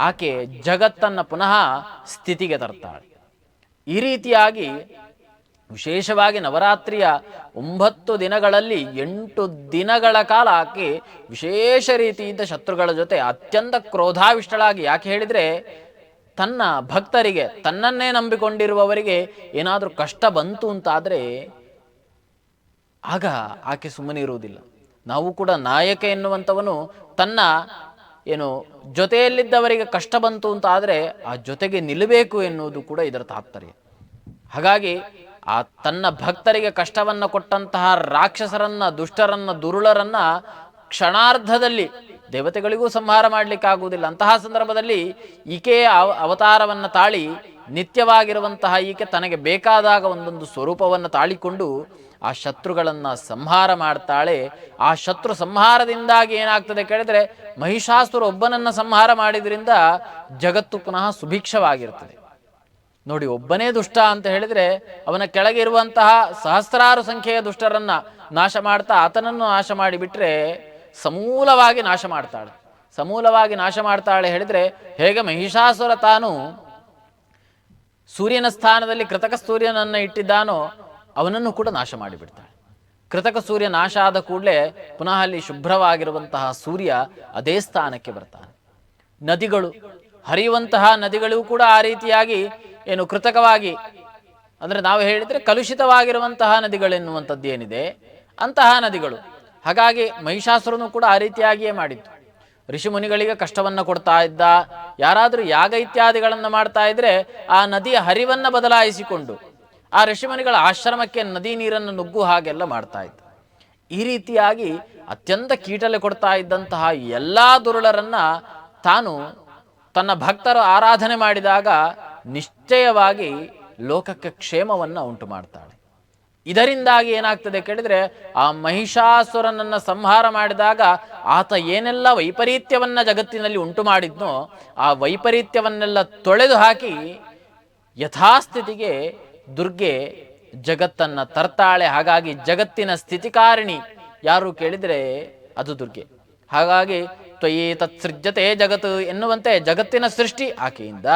ಆಕೆ ಜಗತ್ತನ್ನು ಪುನಃ ಸ್ಥಿತಿಗೆ ತರ್ತಾಳೆ. ಈ ರೀತಿಯಾಗಿ ವಿಶೇಷವಾಗಿ ನವರಾತ್ರಿಯ 9 ದಿನಗಳಲ್ಲಿ 8 ದಿನಗಳ ಕಾಲ ಆಕೆ ವಿಶೇಷ ರೀತಿಯಿಂದ ಶತ್ರುಗಳ ಜೊತೆ ಅತ್ಯಂತ ಕ್ರೋಧಾವಿಷ್ಟಳಾಗಿ, ಯಾಕೆ ಹೇಳಿದರೆ ತನ್ನ ಭಕ್ತರಿಗೆ, ತನ್ನನ್ನೇ ನಂಬಿಕೊಂಡಿರುವವರಿಗೆ ಏನಾದರೂ ಕಷ್ಟ ಬಂತು ಅಂತಾದರೆ ಆಗ ಆಕೆ ಸುಮ್ಮನೆ ಇರುವುದಿಲ್ಲ. ನಾವು ಕೂಡ ನಾಯಕ ಎನ್ನುವಂಥವನು ತನ್ನ ಜೊತೆಯಲ್ಲಿದ್ದವರಿಗೆ ಕಷ್ಟ ಬಂತು ಅಂತ ಆದರೆ ಆ ಜೊತೆಗೆ ನಿಲ್ಲಬೇಕು ಎನ್ನುವುದು ಕೂಡ ಇದರ ತಾತ್ಪರ್ಯ. ಹಾಗಾಗಿ ಆ ತನ್ನ ಭಕ್ತರಿಗೆ ಕಷ್ಟವನ್ನು ಕೊಟ್ಟಂತಹ ರಾಕ್ಷಸರನ್ನ, ದುಷ್ಟರನ್ನ, ದುರುಳರನ್ನ ಕ್ಷಣಾರ್ಧದಲ್ಲಿ ದೇವತೆಗಳಿಗೂ ಸಂಹಾರ ಮಾಡಲಿಕ್ಕಾಗುವುದಿಲ್ಲ. ಅಂತಹ ಸಂದರ್ಭದಲ್ಲಿ ಈಕೆಯ ಅವತಾರವನ್ನು ತಾಳಿ ನಿತ್ಯವಾಗಿರುವಂತಹ ಈಕೆ ತನಗೆ ಬೇಕಾದಾಗ ಒಂದೊಂದು ಸ್ವರೂಪವನ್ನು ತಾಳಿಕೊಂಡು ಆ ಶತ್ರುಗಳನ್ನು ಸಂಹಾರ ಮಾಡ್ತಾಳೆ. ಆ ಶತ್ರು ಸಂಹಾರದಿಂದಾಗಿ ಏನಾಗ್ತದೆ ಕೇಳಿದರೆ, ಮಹಿಷಾಸುರ ಒಬ್ಬನನ್ನು ಸಂಹಾರ ಮಾಡಿದ್ರಿಂದ ಜಗತ್ತು ಪುನಃ ಸುಭಿಕ್ಷವಾಗಿರ್ತದೆ. ನೋಡಿ, ಒಬ್ಬನೇ ದುಷ್ಟ ಅಂತ ಹೇಳಿದರೆ ಅವನ ಕೆಳಗೆ ಇರುವಂತಹ ಸಹಸ್ರಾರು ಸಂಖ್ಯೆಯ ದುಷ್ಟರನ್ನ ನಾಶ ಮಾಡ್ತಾ ಆತನನ್ನು ನಾಶ ಮಾಡಿಬಿಟ್ರೆ ಸಮೂಲವಾಗಿ ನಾಶ ಮಾಡ್ತಾಳೆ ಹೇಳಿದರೆ, ಹೇಗೆ ಮಹಿಷಾಸುರ ತಾನು ಸೂರ್ಯನ ಸ್ಥಾನದಲ್ಲಿ ಕೃತಕ ಸೂರ್ಯನನ್ನು ಇಟ್ಟಿದ್ದಾನೋ ಅವನನ್ನು ಕೂಡ ನಾಶ ಮಾಡಿಬಿಡ್ತಾಳೆ. ಕೃತಕ ಸೂರ್ಯ ನಾಶ ಆದ ಕೂಡಲೇ ಪುನಃ ಅಲ್ಲಿ ಶುಭ್ರವಾಗಿರುವಂತಹ ಸೂರ್ಯ ಅದೇ ಸ್ಥಾನಕ್ಕೆ ಬರ್ತಾನೆ. ನದಿಗಳು, ಹರಿಯುವಂತಹ ನದಿಗಳು ಕೂಡ ಆ ರೀತಿಯಾಗಿ ಕೃತಕವಾಗಿ, ಅಂದರೆ ನಾವು ಹೇಳಿದರೆ ಕಲುಷಿತವಾಗಿರುವಂತಹ ನದಿಗಳೆನ್ನುವಂಥದ್ದು ಏನಿದೆ ಅಂತಹ ನದಿಗಳು. ಹಾಗಾಗಿ ಮಹಿಷಾಸುರನು ಕೂಡ ಆ ರೀತಿಯಾಗಿಯೇ ಮಾಡಿದ್ದು. ಋಷಿಮುನಿಗಳಿಗೆ ಕಷ್ಟವನ್ನು ಕೊಡ್ತಾ ಇದ್ದ. ಯಾರಾದರೂ ಯಾಗ ಇತ್ಯಾದಿಗಳನ್ನು ಮಾಡ್ತಾ ಇದ್ರೆ ಆ ನದಿಯ ಹರಿವನ್ನು ಬದಲಾಯಿಸಿಕೊಂಡು ಆ ಋಷಿಮುನಿಗಳ ಆಶ್ರಮಕ್ಕೆ ನದಿ ನೀರನ್ನು ನುಗ್ಗು ಹಾಗೆಲ್ಲ ಮಾಡ್ತಾ ಇದ್ದ. ಈ ರೀತಿಯಾಗಿ ಅತ್ಯಂತ ಕೀಟಲೆ ಕೊಡ್ತಾ ಇದ್ದಂತಹ ಎಲ್ಲ ದುರುಳರನ್ನ ತಾನು ತನ್ನ ಭಕ್ತರು ಆರಾಧನೆ ಮಾಡಿದಾಗ ನಿಶ್ಚಯವಾಗಿ ಲೋಕಕ್ಕೆ ಕ್ಷೇಮವನ್ನು ಉಂಟು ಮಾಡ್ತಾಳೆ. ಇದರಿಂದಾಗಿ ಏನಾಗ್ತದೆ ಕೇಳಿದರೆ, ಆ ಮಹಿಷಾಸುರನನ್ನು ಸಂಹಾರ ಮಾಡಿದಾಗ ಆತ ಏನೆಲ್ಲ ವೈಪರೀತ್ಯವನ್ನ ಜಗತ್ತಿನಲ್ಲಿ ಉಂಟು ಮಾಡಿದ್ನೋ ಆ ವೈಪರೀತ್ಯವನ್ನೆಲ್ಲ ತೊಳೆದು ಹಾಕಿ ಯಥಾಸ್ಥಿತಿಗೆ ದುರ್ಗೆ ಜಗತ್ತನ್ನ ತರ್ತಾಳೆ. ಹಾಗಾಗಿ ಜಗತ್ತಿನ ಸ್ಥಿತಿಕಾರಿಣಿ ಯಾರು ಕೇಳಿದರೆ ಅದು ದುರ್ಗೆ. ಹಾಗಾಗಿ ತ್ವಯಿ ತತ್ಸೃಜ್ಯತೆ ಜಗತ್ ಎನ್ನುವಂತೆ ಜಗತ್ತಿನ ಸೃಷ್ಟಿ ಆಕೆಯಿಂದ,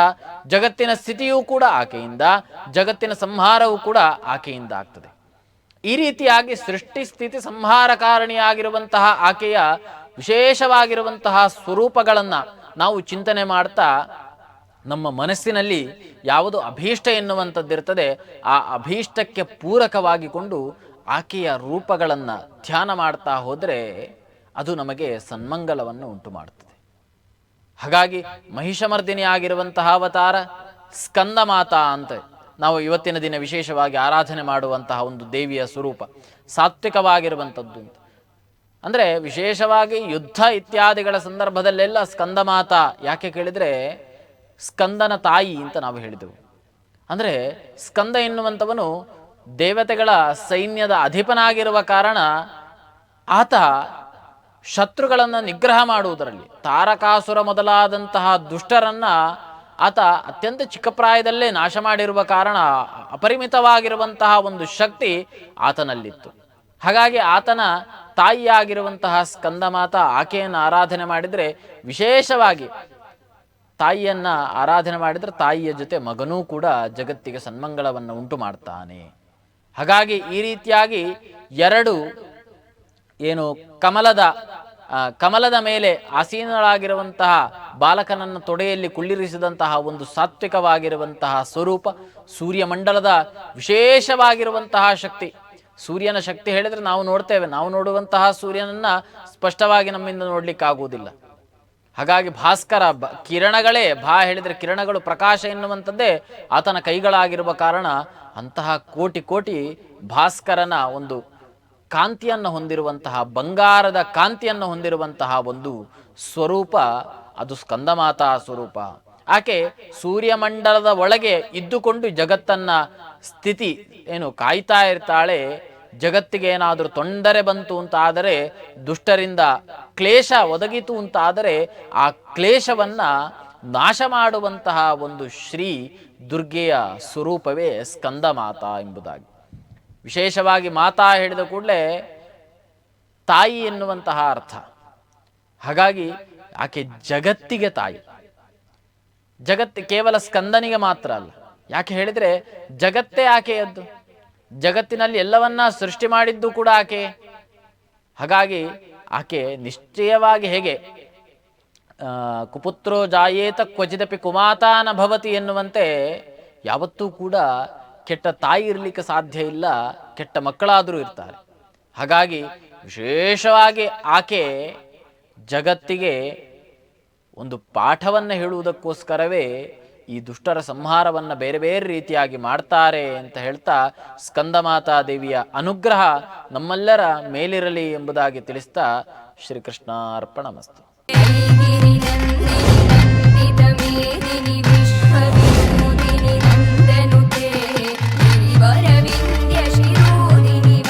ಜಗತ್ತಿನ ಸ್ಥಿತಿಯೂ ಕೂಡ ಆಕೆಯಿಂದ, ಜಗತ್ತಿನ ಸಂಹಾರವೂ ಕೂಡ ಆಕೆಯಿಂದ ಆಗ್ತದೆ. ಈ ರೀತಿಯಾಗಿ ಸೃಷ್ಟಿ ಸ್ಥಿತಿ ಸಂಹಾರಕಾರಣಿಯಾಗಿರುವಂತಹ ಆಕೆಯ ವಿಶೇಷವಾಗಿರುವಂತಹ ಸ್ವರೂಪಗಳನ್ನು ನಾವು ಚಿಂತನೆ ಮಾಡ್ತಾ ನಮ್ಮ ಮನಸ್ಸಿನಲ್ಲಿ ಯಾವುದು ಅಭೀಷ್ಟ ಎನ್ನುವಂಥದ್ದಿರ್ತದೆ ಆ ಅಭೀಷ್ಟಕ್ಕೆ ಪೂರಕವಾಗಿಕೊಂಡು ಆಕೆಯ ರೂಪಗಳನ್ನು ಧ್ಯಾನ ಮಾಡ್ತಾ ಹೋದರೆ ಅದು ನಮಗೆ ಸನ್ಮಂಗಲವನ್ನು ಉಂಟು ಮಾಡುತ್ತದೆ. ಹಾಗಾಗಿ ಮಹಿಷಮರ್ದಿನಿ ಆಗಿರುವಂತಹ ಅವತಾರ ಸ್ಕಂದ ಮಾತಾ ಅಂತ ನಾವು ಇವತ್ತಿನ ದಿನ ವಿಶೇಷವಾಗಿ ಆರಾಧನೆ ಮಾಡುವಂತಹ ಒಂದು ದೇವಿಯ ಸ್ವರೂಪ ಸಾತ್ವಿಕವಾಗಿರುವಂಥದ್ದು ಅಂತ. ಅಂದರೆ ವಿಶೇಷವಾಗಿ ಯುದ್ಧ ಇತ್ಯಾದಿಗಳ ಸಂದರ್ಭದಲ್ಲೆಲ್ಲ ಸ್ಕಂದ ಮಾತಾ ಯಾಕೆ ಕೇಳಿದರೆ ಸ್ಕಂದನ ತಾಯಿ ಅಂತ ನಾವು ಹೇಳಿದೆವು. ಅಂದರೆ ಸ್ಕಂದ ಎನ್ನುವಂಥವನು ದೇವತೆಗಳ ಸೈನ್ಯದ ಅಧಿಪನಾಗಿರುವ ಕಾರಣ ಆತ ಶತ್ರುಗಳನ್ನು ನಿಗ್ರಹ ಮಾಡುವುದರಲ್ಲಿ, ತಾರಕಾಸುರ ಮೊದಲಾದಂತಹ ದುಷ್ಟರನ್ನ ಆತ ಅತ್ಯಂತ ಚಿಕ್ಕ ಪ್ರಾಯದಲ್ಲೇ ನಾಶ ಮಾಡಿರುವ ಕಾರಣ ಅಪರಿಮಿತವಾಗಿರುವಂತಹ ಒಂದು ಶಕ್ತಿ ಆತನಲ್ಲಿತ್ತು. ಹಾಗಾಗಿ ಆತನ ತಾಯಿಯಾಗಿರುವಂತಹ ಸ್ಕಂದ ಮಾತಾ ಆಕೆಯನ್ನು ಆರಾಧನೆ ಮಾಡಿದರೆ, ವಿಶೇಷವಾಗಿ ತಾಯಿಯನ್ನ ಆರಾಧನೆ ಮಾಡಿದರೆ ತಾಯಿಯ ಜೊತೆ ಮಗನೂ ಕೂಡ ಜಗತ್ತಿಗೆ ಸನ್ಮಂಗಳವನ್ನು ಉಂಟು ಮಾಡ್ತಾನೆ. ಹಾಗಾಗಿ ಈ ರೀತಿಯಾಗಿ ಎರಡು ಏನು ಕಮಲದ ಮೇಲೆ ಆಸೀನಳಾಗಿರುವಂತಹ ಬಾಲಕನನ್ನು ತೊಡೆಯಲ್ಲಿ ಕುಳ್ಳಿರಿಸಿದಂತಹ ಒಂದು ಸಾತ್ವಿಕವಾಗಿರುವಂತಹ ಸ್ವರೂಪ, ಸೂರ್ಯಮಂಡಲದ ವಿಶೇಷವಾಗಿರುವಂತಹ ಶಕ್ತಿ. ಸೂರ್ಯನ ಶಕ್ತಿ ಹೇಳಿದರೆ ನಾವು ನೋಡ್ತೇವೆ, ನಾವು ನೋಡುವಂತಹ ಸೂರ್ಯನನ್ನ ಸ್ಪಷ್ಟವಾಗಿ ನಮ್ಮಿಂದ ನೋಡ್ಲಿಕ್ಕಾಗುವುದಿಲ್ಲ. ಹಾಗಾಗಿ ಭಾಸ್ಕರ ಕಿರಣಗಳೇ, ಹೇಳಿದರೆ ಕಿರಣಗಳು ಪ್ರಕಾಶ ಎನ್ನುವಂಥದ್ದೇ ಆತನ ಕೈಗಳಾಗಿರುವ ಕಾರಣ ಅಂತಹ ಕೋಟಿ ಕೋಟಿ ಭಾಸ್ಕರನ ಒಂದು ಕಾಂತಿಯನ್ನು ಹೊಂದಿರುವಂತಹ, ಬಂಗಾರದ ಕಾಂತಿಯನ್ನು ಹೊಂದಿರುವಂತಹ ಒಂದು ಸ್ವರೂಪ ಅದು ಸ್ಕಂದಮಾತಾ ಸ್ವರೂಪ. ಆಕೆ ಸೂರ್ಯಮಂಡಲದ ಒಳಗೆ ಇದ್ದುಕೊಂಡು ಜಗತ್ತನ್ನ ಸ್ಥಿತಿ ಕಾಯ್ತಾ ಇರ್ತಾಳೆ. ಜಗತ್ತಿಗೆ ಏನಾದರೂ ತೊಂದರೆ ಬಂತು ಅಂತಾದರೆ, ದುಷ್ಟರಿಂದ ಕ್ಲೇಶ ಒದಗಿತು ಅಂತಾದರೆ ಆ ಕ್ಲೇಶವನ್ನ ನಾಶ ಮಾಡುವಂತಹ ಒಂದು ಶ್ರೀ ದುರ್ಗೆಯ ಸ್ವರೂಪವೇ ಸ್ಕಂದ ಮಾತಾ ಎಂಬುದಾಗಿ. ವಿಶೇಷವಾಗಿ ಮಾತಾ ಹೇಳಿದ ಕೂಡಲೇ ತಾಯಿ ಎನ್ನುವಂತಹ ಅರ್ಥ. ಹಾಗಾಗಿ ಆಕೆ ಜಗತ್ತಿಗೆ ತಾಯಿ. ಕೇವಲ ಸ್ಕಂದನಿಗೆ ಮಾತ್ರ ಅಲ್ಲ. ಯಾಕೆ ಹೇಳಿದರೆ ಜಗತ್ತೇ ಆಕೆಯದ್ದು, ಜಗತ್ತಿನಲ್ಲಿ ಎಲ್ಲವನ್ನ ಸೃಷ್ಟಿ ಮಾಡಿದ್ದು ಕೂಡ ಆಕೆ. ಹಾಗಾಗಿ ಆಕೆ ನಿಶ್ಚಯವಾಗಿ ಹೇಗೆ ಕುಪುತ್ರೋ ಜಾಯೇತ ಕ್ವಚಿದಪಿ ಕುಮಾತಾನ ಭವತಿ ಎನ್ನುವಂತೆ ಯಾವತ್ತೂ ಕೂಡ ಕೆಟ್ಟ ತಾಯಿ ಇರಲಿಕ್ಕೆ ಸಾಧ್ಯ ಇಲ್ಲ, ಕೆಟ್ಟ ಮಕ್ಕಳಾದರೂ ಇರ್ತಾರೆ. ಹಾಗಾಗಿ ವಿಶೇಷವಾಗಿ ಆಕೆ ಜಗತ್ತಿಗೆ ಒಂದು ಪಾಠವನ್ನು ಹೇಳುವುದಕ್ಕೋಸ್ಕರವೇ ಈ ದುಷ್ಟರ ಸಂಹಾರವನ್ನು ಬೇರೆ ಬೇರೆ ರೀತಿಯಾಗಿ ಮಾಡ್ತಾರೆ ಅಂತ ಹೇಳ್ತಾ ಸ್ಕಂದಮಾತಾ ದೇವಿಯ ಅನುಗ್ರಹ ನಮ್ಮೆಲ್ಲರ ಮೇಲಿರಲಿ ಎಂಬುದಾಗಿ ತಿಳಿಸ್ತಾ ಶ್ರೀಕೃಷ್ಣಾರ್ಪಣಮಸ್ತು.